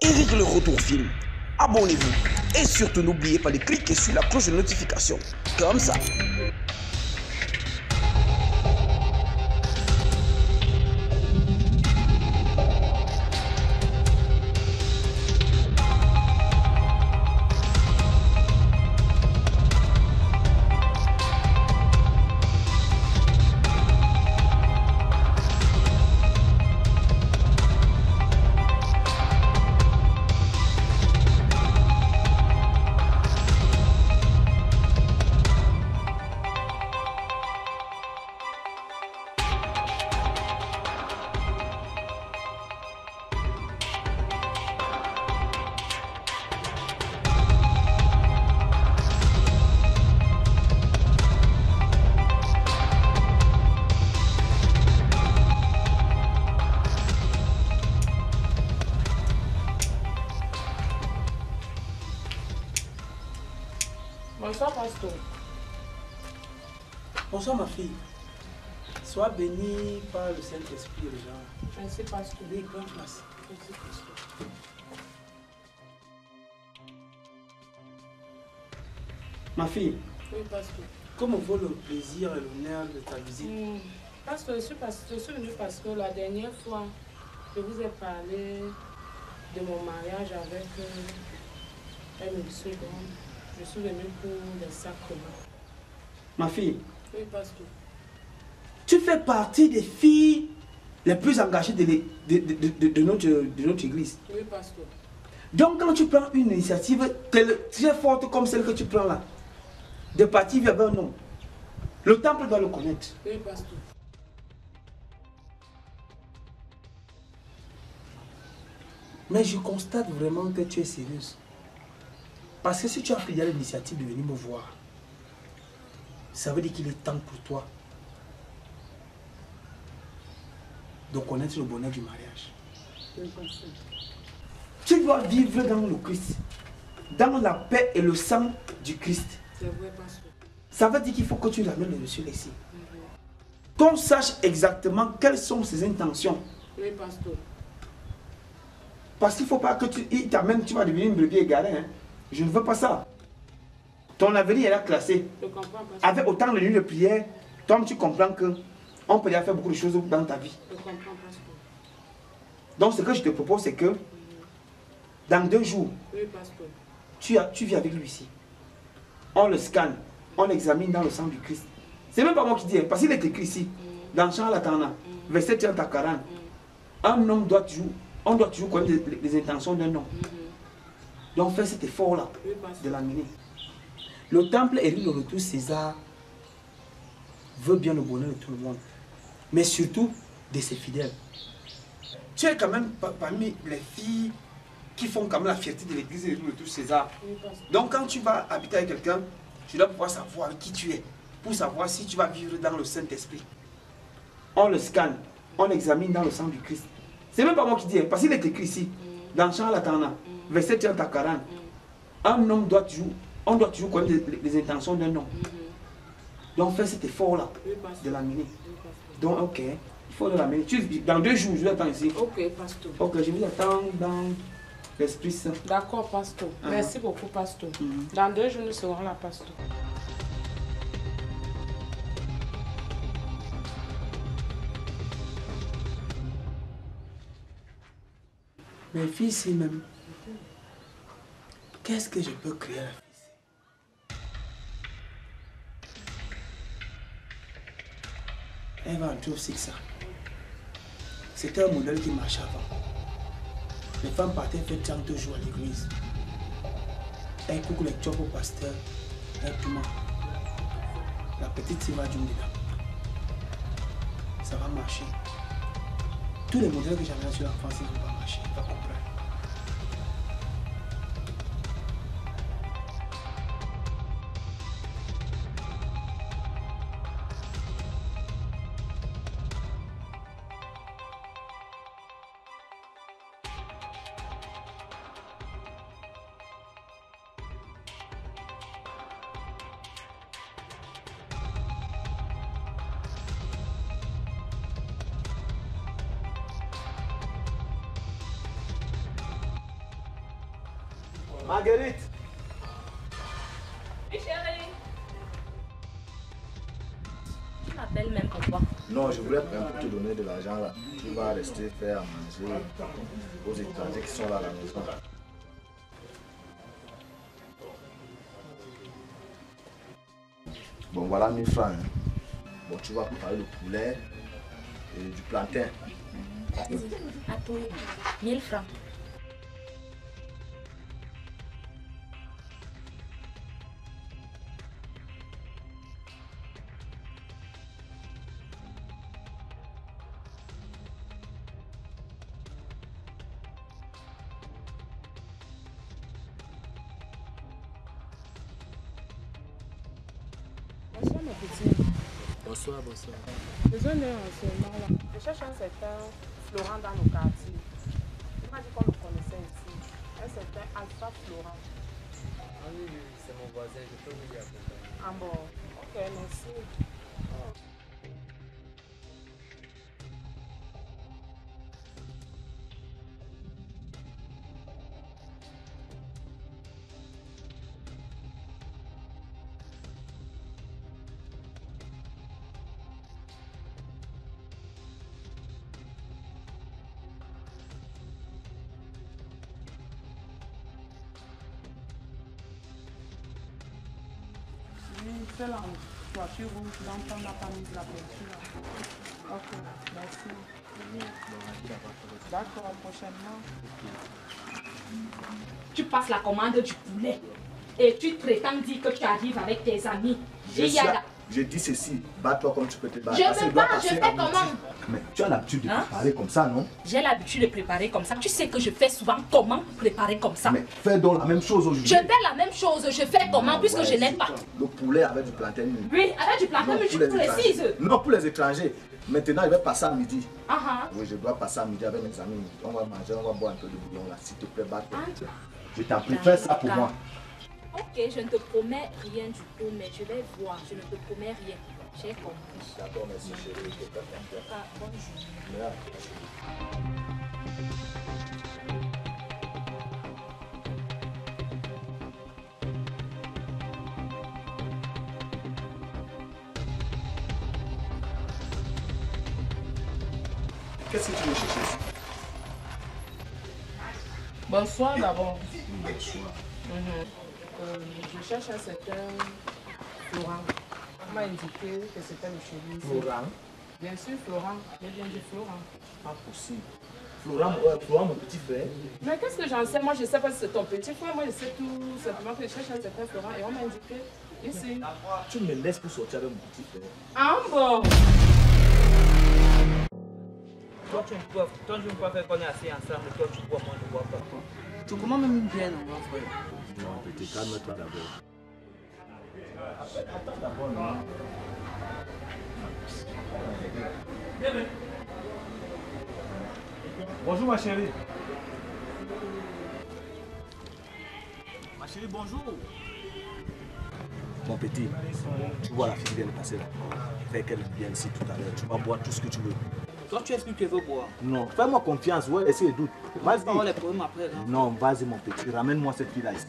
Eric le retour film. Abonnez-vous et surtout n'oubliez pas de cliquer sur la cloche de notification. Comme ça. Bonsoir, pasteur. Bonsoir, ma fille. Sois bénie par le Saint-Esprit de Jean. Merci, pasteur. Oui, prends place. Merci, pasteur. Ma fille, Oui, pasteur. comment vaut le plaisir et l'honneur de ta visite? Pasteur, je suis venu parce que la dernière fois, je vous ai parlé de mon mariage avec un monsieur. Je suis venu pour les sacrements. Ma fille, Oui, pasteur. tu fais partie des filles les plus engagées de notre église. Oui, pasteur. Donc, quand tu prends une initiative très forte comme celle que tu prends là, de partir vers un homme, le temple doit le connaître. Oui, pasteur. Mais je constate vraiment que tu es sérieuse. Parce que si tu as pris l'initiative de venir me voir, ça veut dire qu'il est temps pour toi de connaître le bonheur du mariage. Oui, pasteur. Tu dois vivre dans le Christ, dans la paix et le sang du Christ. C'est vrai, pasteur. Ça veut dire qu'il faut que tu ramènes le monsieur ici. Qu'on sache exactement quelles sont ses intentions. Oui, pasteur. Parce qu'il ne faut pas que il t'amène, tu vas devenir une brebis égarée. Hein. Je ne veux pas ça. Ton avenir est là classé. Je comprends, pasteur. Avec autant de nuits de prière, toi tu comprends que on peut déjà faire beaucoup de choses dans ta vie. Je comprends, pasteur. Donc ce que je te propose, c'est que dans 2 jours, Oui, pasteur. tu vis avec lui ici. On le scanne, on l'examine dans le sang du Christ. C'est même pas moi qui dis, hein, parce qu'il est écrit ici, dans Jean Latana, verset 30 à 40. Un homme doit toujours, on doit toujours connaître les intentions d'un homme. Donc fais cet effort-là Oui, pasteur. de l'amener. Le temple Éric le retour César veut bien le bonheur de tout le monde, mais surtout de ses fidèles. Tu es quand même parmi les filles qui font quand même la fierté de l'église Éric le retour César. Oui, pasteur. Donc quand tu vas habiter avec quelqu'un, tu dois pouvoir savoir avec qui tu es, pour savoir si tu vas vivre dans le Saint-Esprit. On le scanne, on l'examine dans le sang du Christ. C'est même pas moi qui dis, hein, parce qu'il est écrit ici, dans Jean Latana, verset 30 à 40. Un homme doit toujours, on doit toujours connaître les intentions d'un homme. Donc fais cet effort-là Oui, pasteur. de l'amener. Oui, pasteur. Donc ok, il faut l'amener. Dans 2 jours, je vous attends ici. Ok, pasteur. Ok, je vous attends dans l'Esprit Saint. D'accord, pasteur. Merci beaucoup, pasteur. Dans 2 jours, nous serons là, pasteur. Mes filles ici même, qu'est-ce que je peux créer à la fille ici? Elle va entrer aussi que ça. C'était un modèle qui marchait avant. Les femmes partaient faire 30 jours à l'église. Elle coupe les chopes au pasteur. Elle piment. La petite fille va d'une dedans. Ça va marcher. Tous les modèles que j'avais sur l'enfance, ils ne vont pas marcher. Il va comprendre. Marguerite. Oui, chérie. Tu m'appelles même pourquoi? Non, je voulais pour te donner de l'argent là. Tu vas rester faire à manger aux étrangers qui sont là à la maison. Bon, voilà 1000 francs. Hein. Bon, tu vas préparer le poulet et du plantain. À toi, 1000 francs. Bonsoir, ma petite. Bonsoir, bonsoir. Besoin d'un renseignement là. Je cherche un certain Florent dans nos quartiers. Il m'a dit qu'on le connaissait ici. Un certain Alpha Florent. Ah oui, oui, c'est mon voisin, je peux vous y accompagner. Ah bon, ok, merci. Oui, c'est là, voiture rouge, l'enfant n'a pas mis la peinture. Ok, merci. D'accord, prochainement. Tu passes la commande du poulet et tu prétends dire que tu arrives avec tes amis. Et il y a Je dis ceci, bats-toi comme tu peux te battre. Je Parce me qu'il doit bats, je passer fais à midi. comment? Mais tu as l'habitude de préparer comme ça, non? J'ai l'habitude de préparer comme ça. Tu sais que je fais souvent comment préparer comme ça. Mais fais donc la même chose aujourd'hui. Je fais la même chose, je fais comment puisque Ouais, je n'aime pas. Le poulet avec du plantain. Oui, avec du plantain, mais tu précises. Non, pour les étrangers. Maintenant, je vais passer à midi. Ah Oui, je dois passer à midi avec mes amis. On va manger, on va boire un peu de bouillon là. S'il te plaît, bats-toi. Je t'en prie, fais ça pour moi. Ok, je ne te promets rien du tout, mais je vais voir. Je ne te promets rien. J'ai compris. D'accord, merci chérie. Je te fais confiance. Ah, bonjour. Merci. Qu'est-ce que tu veux chercher ici? Bonsoir d'abord. Je cherche un certain Florent. On m'a indiqué que c'était le chéri. Florent? Bien sûr, Florent. J'ai bien dit Florent. Pas possible. Florent, mon petit frère. Mais qu'est-ce que j'en sais? Moi, je sais pas si c'est ton petit frère. Moi, je sais tout simplement que je cherche un certain Florent et on m'a indiqué ici. Tu me laisses pour sortir avec mon petit frère. Ah bon? Toi, tu ne peux pas faire qu'on est assis ensemble, toi, tu vois, moi, je ne vois pas. Tu comment même bien, mon frère? Non, petit, calme-toi d'abord. Attends d'abord, non? Bonjour, ma chérie. Ma chérie, bonjour. Mon petit, tu vois la fille qui vient de passer là. Fais qu'elle vienne ici tout à l'heure. Tu vas boire tout ce que tu veux. Toi, tu est-ce que tu veux boire? Non, fais-moi confiance, ouais, essaye de doute. On va avoir Vas-y. les problèmes après. Hein? Non, vas-y, mon petit, ramène-moi cette fille là ici.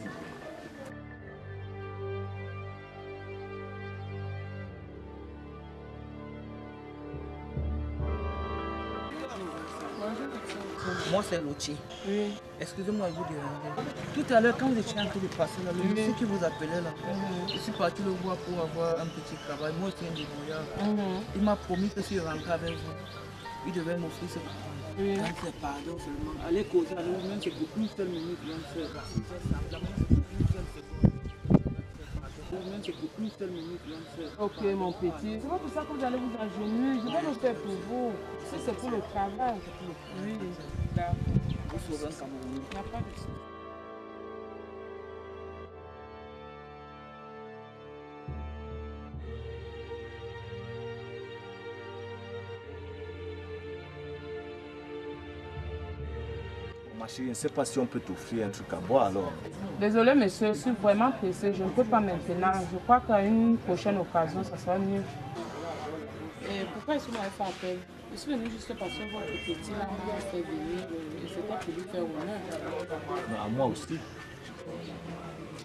Moi, c'est Lotier. Oui. Excusez-moi, je vous dérange. Tout à l'heure, quand vous étiez en train de passer là, le monsieur qui vous appelait là, je suis parti le voir pour avoir un petit travail. Moi, je suis un débrouillard. Il m'a promis que si je rentrais avec vous, il devait m'offrir ce travail. Oui. Quand c'est pardon seulement, allez causer à nous, même c'est pour une seule minute, même c'est simplement c'est pour une seule seconde. Même c'est pour une seule minute, même c'est. Ok, mon petit. C'est pas pour ça que vous allez vous agenouiller. Je vais le faire pour vous. Si c'est pour le travail. Oui, d'accord. Vous sauvez un Camerounais. Il n'y a pas de souci. Ma chérie, je ne sais pas si on peut t'offrir un truc à boire alors. Désolé, monsieur, je suis vraiment pressée. Je ne peux pas maintenant. Je crois qu'à une prochaine occasion, ça sera mieux. Et pourquoi est-ce que vous m'avez fait appel? Je suis venue juste parce que votre petit là m'a fait venir et c'était pour lui faire honneur. Non, à moi aussi.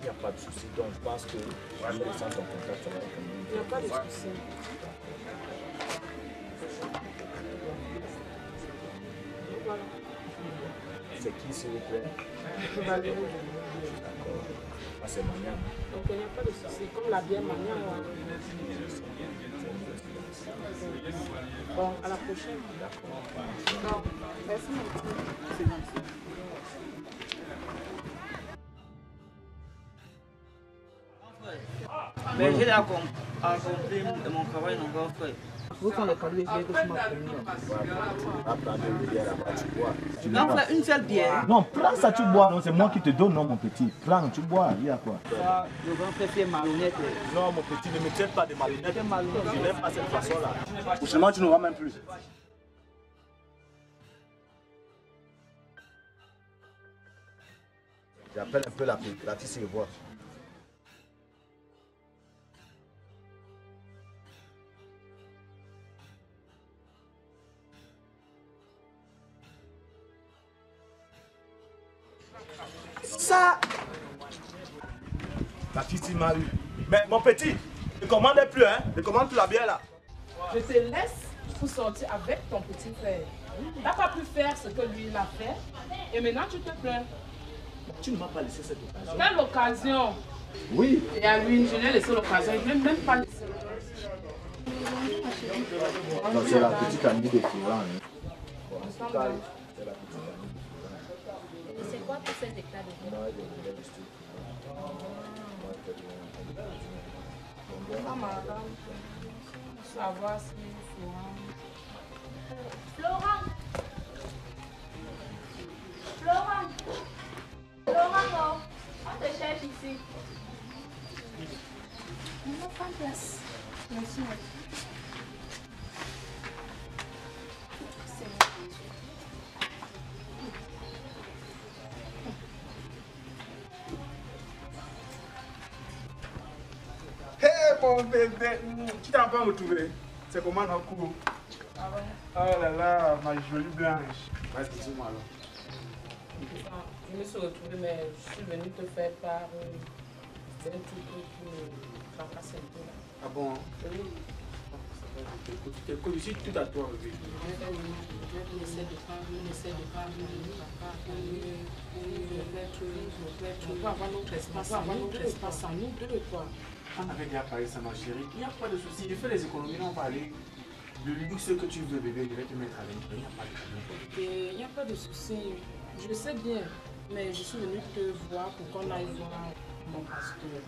Il n'y a pas de souci. Donc je pense que je vais descendre ton contact avec lui. Il n'y a pas de souci. Voilà. C'est qui, s'il vous plaît? Valérie. D'accord. Ah, c'est Maniam. Donc il n'y a pas de souci. Comme la bière Maniam. Bon, à la prochaine. D'accord. Merci, mon petit. Mais j'ai accompli mon travail, mon grand frère. Vous quand le cadeau est que tu m'as promis. Va prendre une bière là-bas, tu bois. Grand frère, une seule bière. Non, prends ça, tu bois. Non, c'est moi qui te donne, non, mon petit. Prends, tu bois, il y a quoi? Ça, le grand frère fait malhonnête. Non, mon petit, ne me traite pas de malhonnête. C'est malhonnête. Je n'aime pas cette façon-là. Prochainement, tu n'auras même plus. J'appelle un peu la tisse et bois. Ça! La fille m'a eu. Mais mon petit, ne commandez plus, hein? Ne commande plus la bière là. Je te laisse pour sortir avec ton petit frère. Tu n'as pas pu faire ce que lui il a fait. Et maintenant tu te plains. Tu ne m'as pas laissé cette occasion. Quelle occasion? Oui. Et à lui, je lui ai laissé l'occasion. Il ne veut même pas laisser. Donc c'est la petite amie de Florent. C'est quoi tous ces éclats de voix? Savoir si Florent! Florent! Florent, on te cherche ici. On n'a pas de place. Merci. Mon bébé, tu t'en pas retrouvé. C'est comment dans le coup? Oh là là, ma jolie blanche. Vas-y, dis-moi alors. je me suis retrouvée, mais je suis venue te faire part d'un truc qui me tracasse un peu là. Ah bon? Oui. Écoute, ici, tout à toi, bébé. On essaie de prendre, papa, on peut avoir notre espace en nous deux, quoi. On avait déjà parlé ça, ma chérie. Il n'y a pas de souci. Je fais les économies, on va aller. De lui, ce que tu veux, bébé, je vais te mettre à l'intérieur. Il n'y a pas de problème. Il n'y a pas de souci. Je sais bien, mais je suis venue te voir pour qu'on aille voir mon pasteur.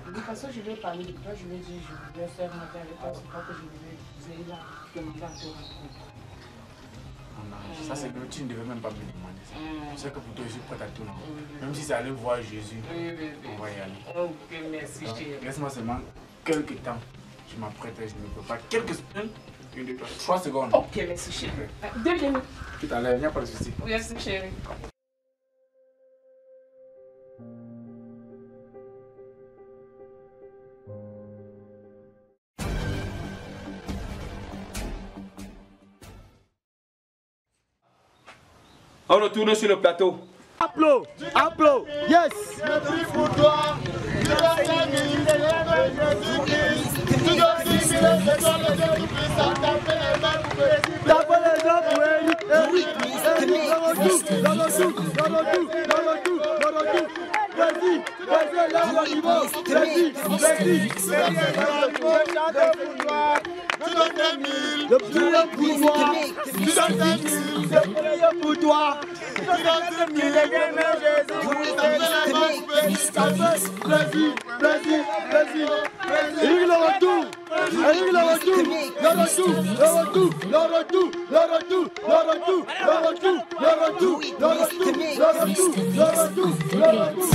De toute façon, je vais parler de toi. Je vais dire, je vais faire matin avec toi. C'est pas que je vais là demander à te rencontrer. Ça, c'est que tu ne devais même pas me demander ça. Je sais que pour toi, je suis prête à tout. Même si c'est aller voir Jésus, on va y aller. Ok, merci chérie. Laisse-moi seulement quelques temps. Je m'apprête, je ne peux pas. Quelques secondes. 1, 2, 3 secondes. Ok, merci chérie. 2 minutes. Tout à l'heure, il n'y a pas de souci. Merci chérie. On retourne sur le plateau. Applaud, applaud, yes. Pour toi, tu dois Le plus pour toi, tu donnes 10 000, le meilleur pour toi, tu donnes 10 000, Eric le retour, Eric le retour, le retour, le retour, le retour, le retour, le retour, le retour, le retour, le retour, le retour, le retour, le retour,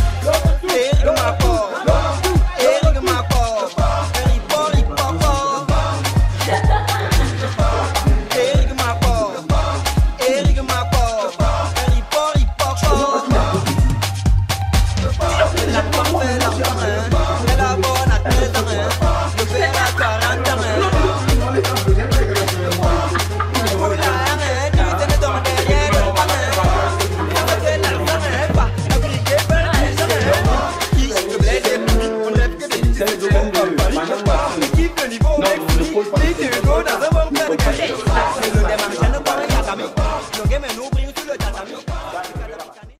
Eric Mapor, Eric Mapor, Eric Mapor, Eric Mapor, Eric Mapor, la porte est la main, et la bonne à tes mains, le père à 40 mains. c'est le domaine de Madame Watson. Non, on ne pose pas de questions.